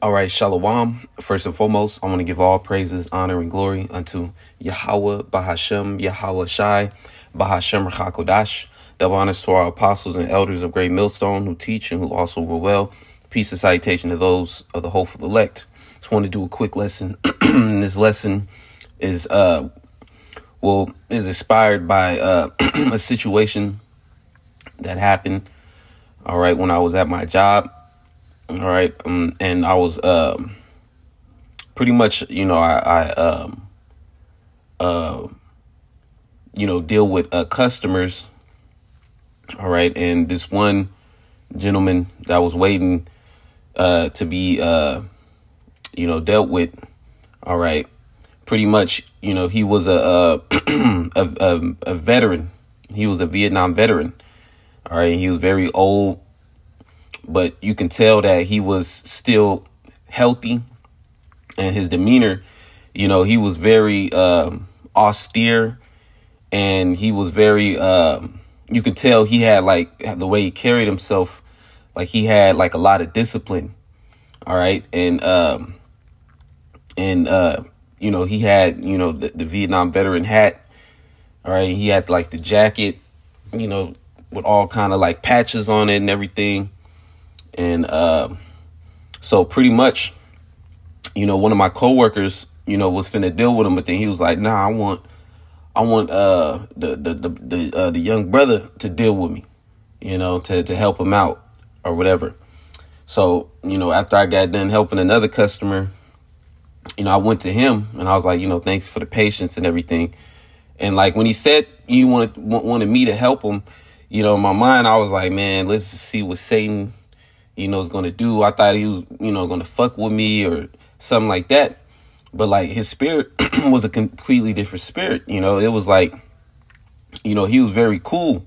All right, Shalom. First and foremost, I want to give all praises, honor, and glory unto Yahweh, Bahashem, Yahweh Shai, Bahashem Rachakodash. Double honors to our apostles and elders of Great Millstone who teach and who also rule well. Peace and salutation to those of the hopeful elect. Just want to do a quick lesson. This lesson is inspired by a situation that happened. All right, when I was at my job. All right, and I was pretty much, deal with customers. All right, and this one gentleman that was waiting to be dealt with. All right, pretty much, he was a a veteran. He was a Vietnam veteran. All right, he was very old. But you can tell that he was still healthy, and his demeanor, he was very austere, and he was very, you could tell he had like the way he carried himself, like he had like a lot of discipline. All right. And he had, the Vietnam veteran hat. All right. He had like the jacket, with all kind of like patches on it and everything. And so pretty much, one of my coworkers, was finna deal with him, but then he was like, "Nah, I want the young brother to deal with me, to help him out or whatever." So after I got done helping another customer, I went to him and I was like, "Thanks for the patience and everything." And like when he said he wanted me to help him, in my mind I was like, "Man, let's see what Satan." Is going to do. I thought he was, going to fuck with me or something like that. But like his spirit was a completely different spirit. It was like, he was very cool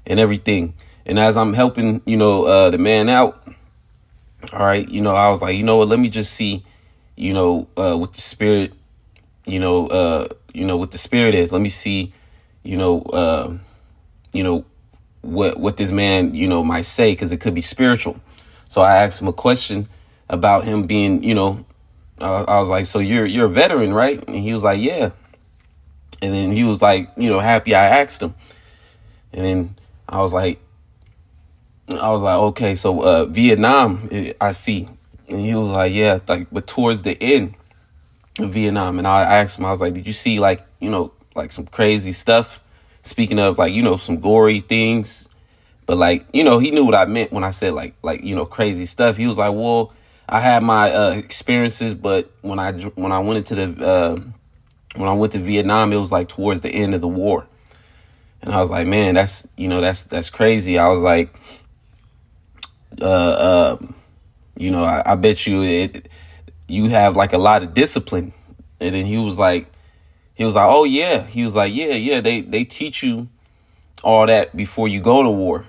and everything. And as I'm helping, the man out, all right, I was like, what, let me just see, what the spirit, what the spirit is. Let me see, what this man, might say, because it could be spiritual. So I asked him a question about him being, I was like, "So you're a veteran, right?" And he was like, "Yeah." And then he was like, happy I asked him. And then I was like, "Okay, so Vietnam, I see." And he was like, "Yeah, like, but towards the end of Vietnam." And I asked him, I was like, "Did you see like some crazy stuff? Speaking of like, some gory things." But like, he knew what I meant when I said like, crazy stuff. He was like, "Well, I had my experiences, but when I went to Vietnam, it was like towards the end of the war." And I was like, "Man, that's crazy." I was like, I bet you have like a lot of discipline." And then he was like, "Oh yeah." He was like, yeah, they teach you all that before you go to war,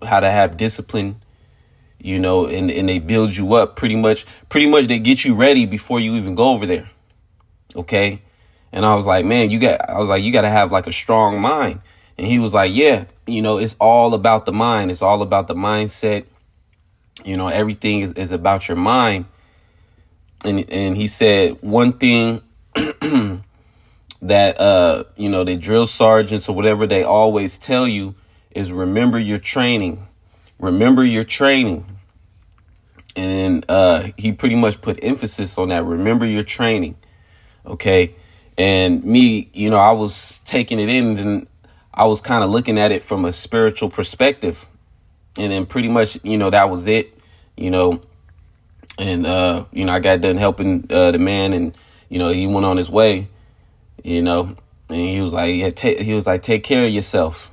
how to have discipline, and they build you up pretty much they get you ready before you even go over there. Okay. And I was like, "Man, you got to have like a strong mind." And he was like, "Yeah, it's all about the mind. It's all about the mindset. Everything is about your mind." And he said one thing that, the drill sergeants or whatever, they always tell you is remember your training. Remember your training. And he pretty much put emphasis on that. Remember your training. Okay. And me, I was taking it in and I was kind of looking at it from a spiritual perspective. And then pretty much, that was it, and, I got done helping the man and, he went on his way, and he was like, yeah, take care of yourself,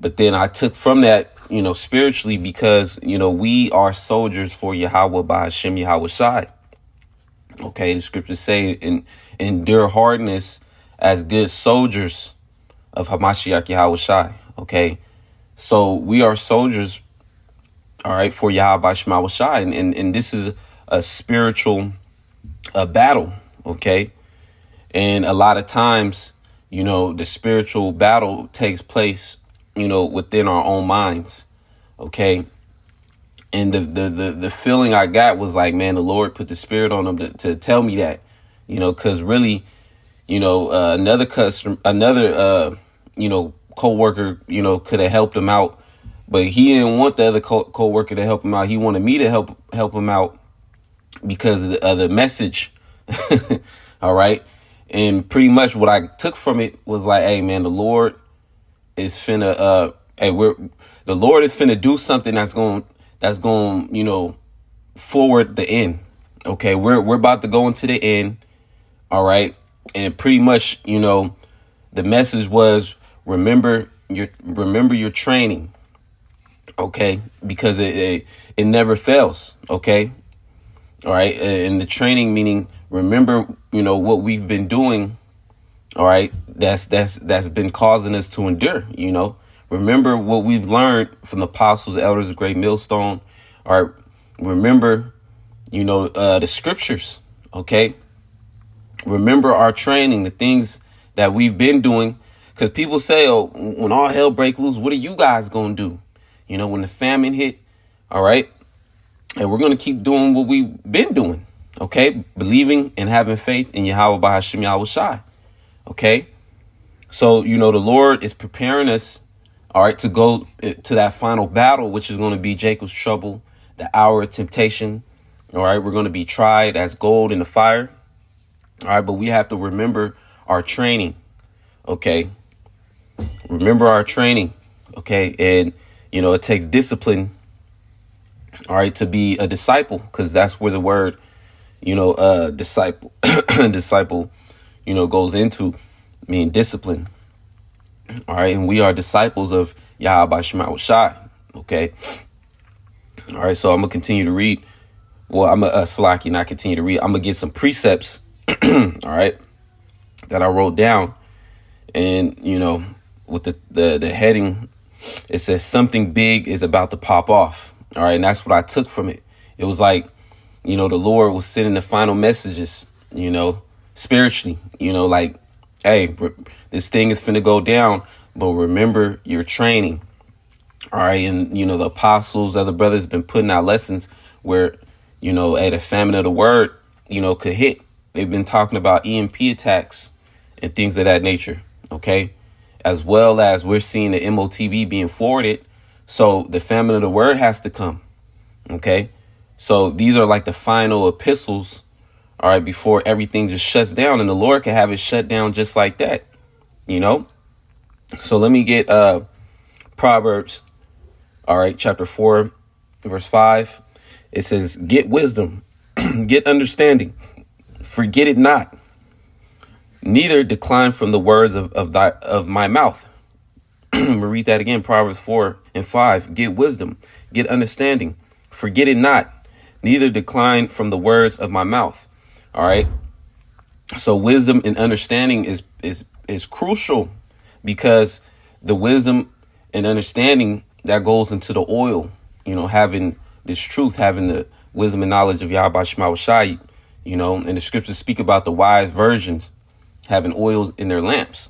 But then I took from that, spiritually, because, we are soldiers for Yahweh Bahashem Yahweh Shai. Okay, the scriptures say, endure hardness as good soldiers of Hamashiach Yahweh Shai. Okay, so we are soldiers, all right, for Yahweh Bahashem Yahweh Shai. And this is a spiritual battle. Okay, and a lot of times, the spiritual battle takes place, within our own minds. Okay. And the feeling I got was like, man, the Lord put the spirit on him to tell me that, because really, another customer, another, co-worker, could have helped him out, but he didn't want the other co-worker to help him out. He wanted me to help him out because of the message. All right. And pretty much what I took from it was like, hey, man, the Lord is finna, the Lord is finna do something that's going, forward the end. Okay. We're about to go into the end. All right. And pretty much, the message was, remember your training. Okay. Because it never fails. Okay. All right. And the training meaning, remember, what we've been doing. All right. That's been causing us to endure, remember what we've learned from the apostles, elders of Great Millstone. All right. Remember, the scriptures. Okay. Remember our training, the things that we've been doing, because people say, oh, when all hell break loose, what are you guys going to do? When the famine hit. All right. And we're going to keep doing what we've been doing. Okay. Believing and having faith in Yahweh Bahashim Yahweh Shai. Okay. So, the Lord is preparing us. All right. To go to that final battle, which is going to be Jacob's trouble, the hour of temptation. All right. We're going to be tried as gold in the fire. All right. But we have to remember our training. Okay. Remember our training. Okay. And, it takes discipline. All right. To be a disciple, because that's where the word, disciple, goes into mean discipline. All right. And we are disciples of Yahweh Shema Shai. Okay. All right. So I'm going to continue to read. Well, I'm a Salaki, not continue to read. I'm going to get some precepts. All right. That I wrote down. And, with the heading, it says something big is about to pop off. All right. And that's what I took from it. It was like, the Lord was sending the final messages, spiritually, like, hey, this thing is finna go down, but remember your training. All right. And, the apostles, other brothers been putting out lessons where, the famine of the word, could hit. They've been talking about EMP attacks and things of that nature. OK, as well as we're seeing the MOTB being forwarded. So the famine of the word has to come. OK, so these are like the final epistles. All right. Before everything just shuts down, and the Lord can have it shut down just like that. So let me get Proverbs. All right. Chapter 4, verse 5. It says, get wisdom, get understanding, forget it not, neither decline from the words of my mouth. I'm going to read that again. Proverbs 4 and 5. Get wisdom, get understanding, forget it not, neither decline from the words of my mouth. All right. So wisdom and understanding is crucial, because the wisdom and understanding that goes into the oil, having this truth, having the wisdom and knowledge of Yahweh Shema Shai, and the scriptures speak about the wise virgins having oils in their lamps.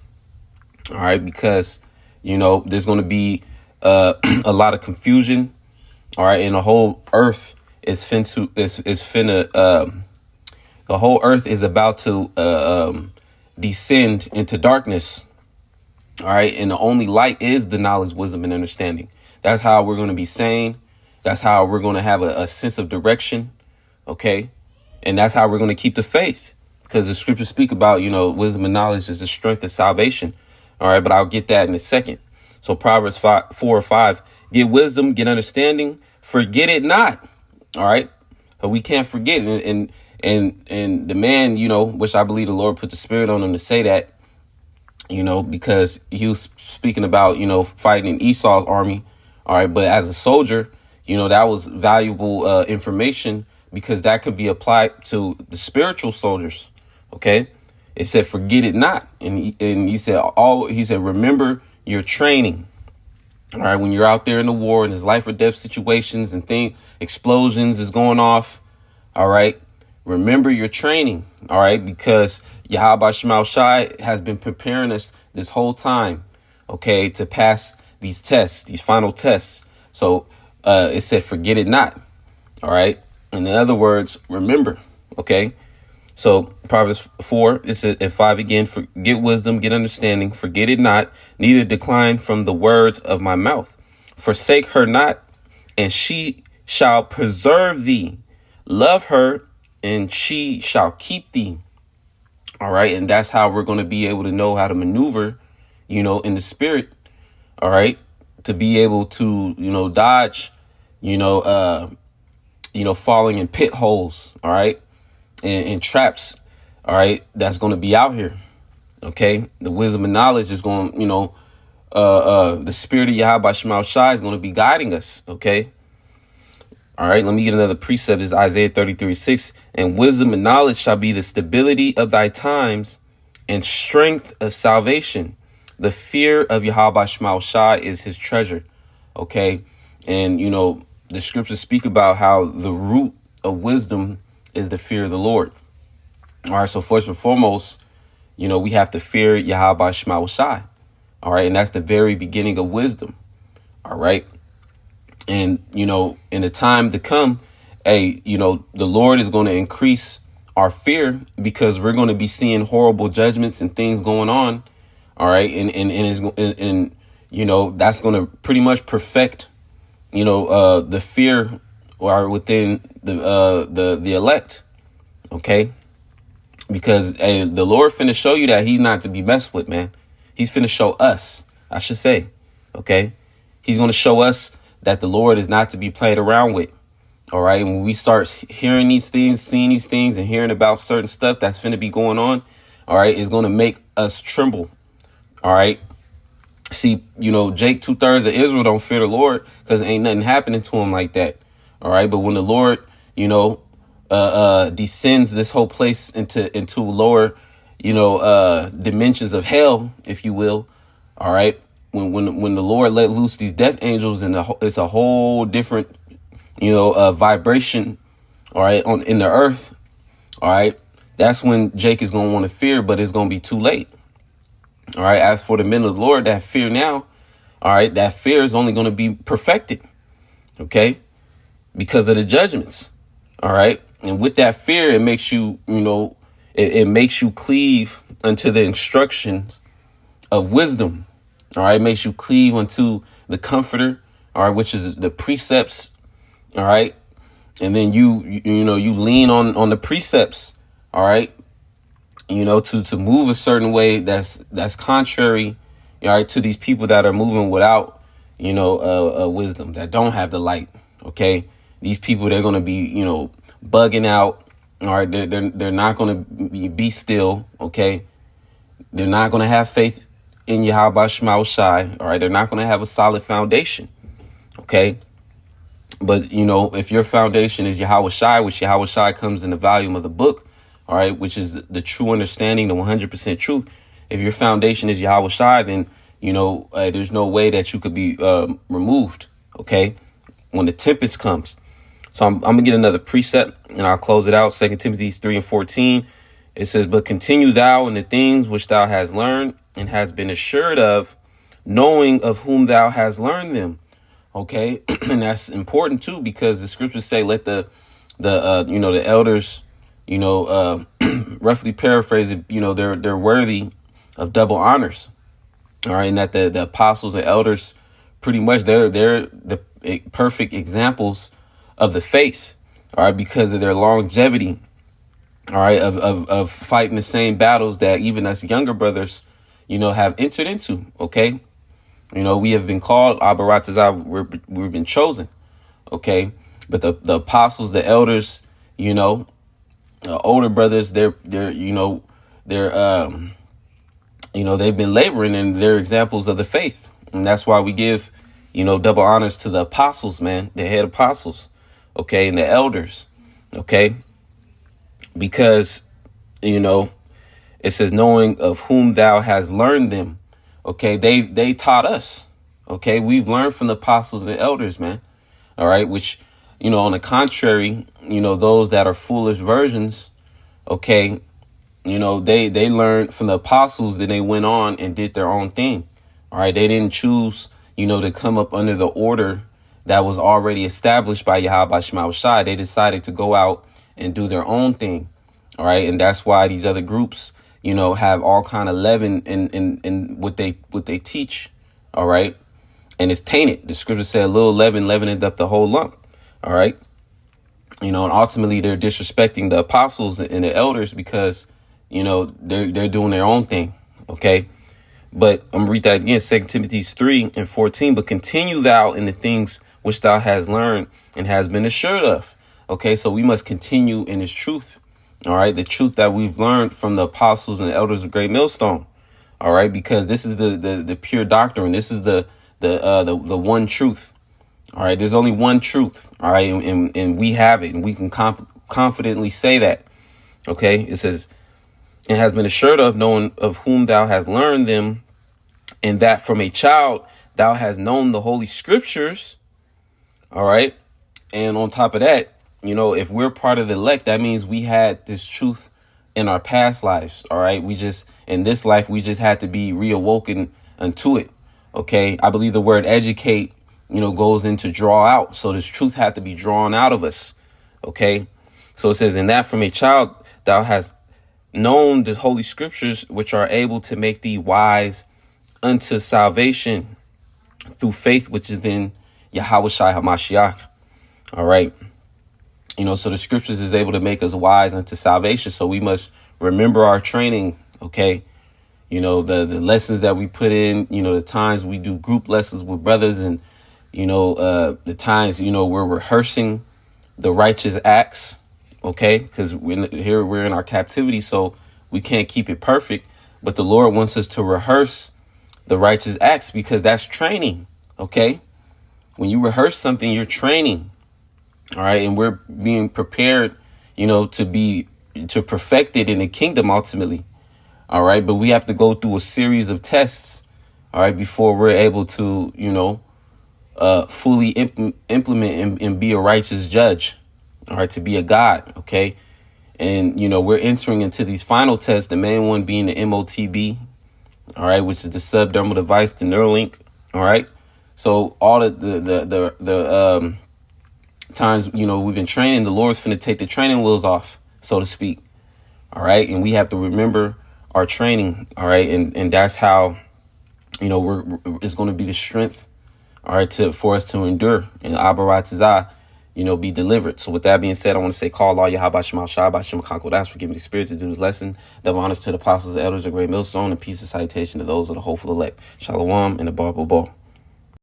All right. Because, there's going to be a lot of confusion. All right. And the whole earth the whole earth is about to descend into darkness. All right. And the only light is the knowledge, wisdom, and understanding. That's how we're going to be sane. That's how we're going to have a sense of direction. OK. And that's how we're going to keep the faith, because the scriptures speak about, wisdom and knowledge is the strength of salvation. All right. But I'll get that in a second. So Proverbs 4 or 5, get wisdom, get understanding, forget it not. All right. But we can't forget. And the man, which I believe the Lord put the spirit on him to say that, because he was speaking about, fighting in Esau's army. All right. But as a soldier, that was valuable information, because that could be applied to the spiritual soldiers. OK, it said, forget it not. And he said, remember your training. All right. When you're out there in the war and there's life or death situations and explosions is going off. All right. Remember your training. All right. Because Yahweh Shema Shai has been preparing us this whole time. OK, to pass these tests, these final tests. So it said, forget it not. All right. In other words, remember. Okay. So Proverbs 4, it says, and 5 again, get wisdom, get understanding, forget it not, neither decline from the words of my mouth. Forsake her not, and she shall preserve thee. Love her, and she shall keep thee. All right. And that's how we're going to be able to know how to maneuver, in the spirit. All right. To be able to, dodge, falling in pit holes. All right. And traps. All right. That's going to be out here. OK, the wisdom and knowledge is going, the spirit of Yahweh Shema Shai is going to be guiding us. OK. All right, let me get another precept. Is Isaiah 33:6. And wisdom and knowledge shall be the stability of thy times and strength of salvation. The fear of Yahweh Shema Shai is his treasure. OK, and, the scriptures speak about how the root of wisdom is the fear of the Lord. All right, so first and foremost, we have to fear Yahweh Shema Shai. All right, and that's the very beginning of wisdom. All right. And, in the time to come, the Lord is going to increase our fear because we're going to be seeing horrible judgments and things going on. All right. And that's going to pretty much perfect, the fear or within the elect. OK, because the Lord finna show you that he's not to be messed with, man. He's finna show us, I should say. OK, he's going to show us that the Lord is not to be played around with. All right. And when we start hearing these things, seeing these things and hearing about certain stuff that's going to be going on. All right. It's going to make us tremble. All right. See, Jake, 2/3 of Israel don't fear the Lord because ain't nothing happening to him like that. All right. But when the Lord, descends this whole place into lower, dimensions of hell, if you will. All right. When the Lord let loose these death angels and it's a whole different, vibration. All right. In the earth. All right. That's when Jake is going to want to fear, but it's going to be too late. All right. As for the men of the Lord that fear now. All right. That fear is only going to be perfected. OK, because of the judgments. All right. And with that fear, it makes you, it makes you cleave unto the instructions of wisdom. All right. It makes you cleave unto the comforter. All right. Which is the precepts. All right. And then you lean on the precepts. All right. To move a certain way that's contrary. All right. To these people that are moving without, wisdom, that don't have the light. OK, these people, they're going to be, bugging out. All right. They're not going to be still. OK, they're not going to have faith in Yahweh Shema Shai. All right. They're not going to have a solid foundation. OK. But, if your foundation is Yahweh Shai, which Yahweh Shai comes in the volume of the book. All right. Which is the true understanding, the 100% truth. If your foundation is Yahweh Shai, then, there's no way that you could be removed. OK, when the tempest comes. So I'm going to get another precept and I'll close it out. 2 Timothy 3:14. It says, but continue thou in the things which thou hast learned and hast been assured of, knowing of whom thou hast learned them. OK, and that's important, too, because the scriptures say let the elders, roughly paraphrase it, they're worthy of double honors. All right. And that the apostles and elders, pretty much they're the perfect examples of the faith. All right. Because of their longevity. All right. Of fighting the same battles that even us younger brothers, have entered into. OK, we have been called Abaratazah. We've been chosen. OK, but the apostles, the elders, older brothers, they've been laboring and they're examples of the faith. And that's why we give, double honors to the apostles, man, the head apostles. OK, and the elders. OK, because, it says knowing of whom thou hast learned them. OK, they taught us. OK, we've learned from the apostles and elders, man. All right. Which, on the contrary, those that are foolish virgins. OK, they learned from the apostles, then they went on and did their own thing. All right. They didn't choose, to come up under the order that was already established by Yahweh Shema Shai. They decided to go out and do their own thing. All right. And that's why these other groups, you know, have all kind of leaven in what they teach. All right. And it's tainted. The scripture said a little leaven leaveneth up the whole lump. All right. You know, and ultimately they're disrespecting the apostles and the elders because, you know, they're doing their own thing. OK. But I'm gonna read that again. 2 Timothy 3:14. But continue thou in the things which thou hast learned and has been assured of. OK, so we must continue in this truth. All right. The truth that we've learned from the apostles and the elders of Great Millstone. All right. Because this is the pure doctrine. This is the one truth. All right. There's only one truth. All right. And we have it, and we can confidently say that. OK, it says, and has been assured of, knowing of whom thou hast learned them, and that from a child thou hast known the holy scriptures. All right. And on top of that, you know, if we're part of the elect, that means we had this truth in our past lives. All right. In this life, we just had to be reawoken unto it. OK, I believe the word educate, you know, goes into draw out. So this truth had to be drawn out of us. OK, so it says, in that from a child thou hast known the holy scriptures, which are able to make thee wise unto salvation through faith, which is in Yahweh Shai HaMashiach. All right. You know, so the scriptures is able to make us wise unto salvation. So we must remember our training. OK, you know, the lessons that we put in, you know, the times we do group lessons with brothers, and, you know, the times, you know, we're rehearsing the righteous acts. OK, because we're in our captivity, so we can't keep it perfect. But the Lord wants us to rehearse the righteous acts, because that's training. OK, when you rehearse something, you're training. All right. And we're being prepared, you know, to perfect it in the kingdom ultimately. All right. But we have to go through a series of tests. All right. Before we're able to, you know, fully implement and be a righteous judge. All right. To be a God. OK. And, you know, we're entering into these final tests, the main one being the MOTB. All right. Which is the subdermal device, the Neuralink. All right. So all of the times, you know, we've been training, the Lord's finna take the training wheels off, so to speak. All right. And we have to remember our training. All right. And that's how, you know, it's going to be the strength. All right. For us to endure and Abaratazah, you know, be delivered. So with that being said, I want to say, call all Yahweh Shema Shai, Bashim Kankodas, for giving me the spirit to do this lesson. Double honors to the apostles and elders of Great Millstone, and peace and citation to those of the hopeful elect. Shalom and the Baba Ball.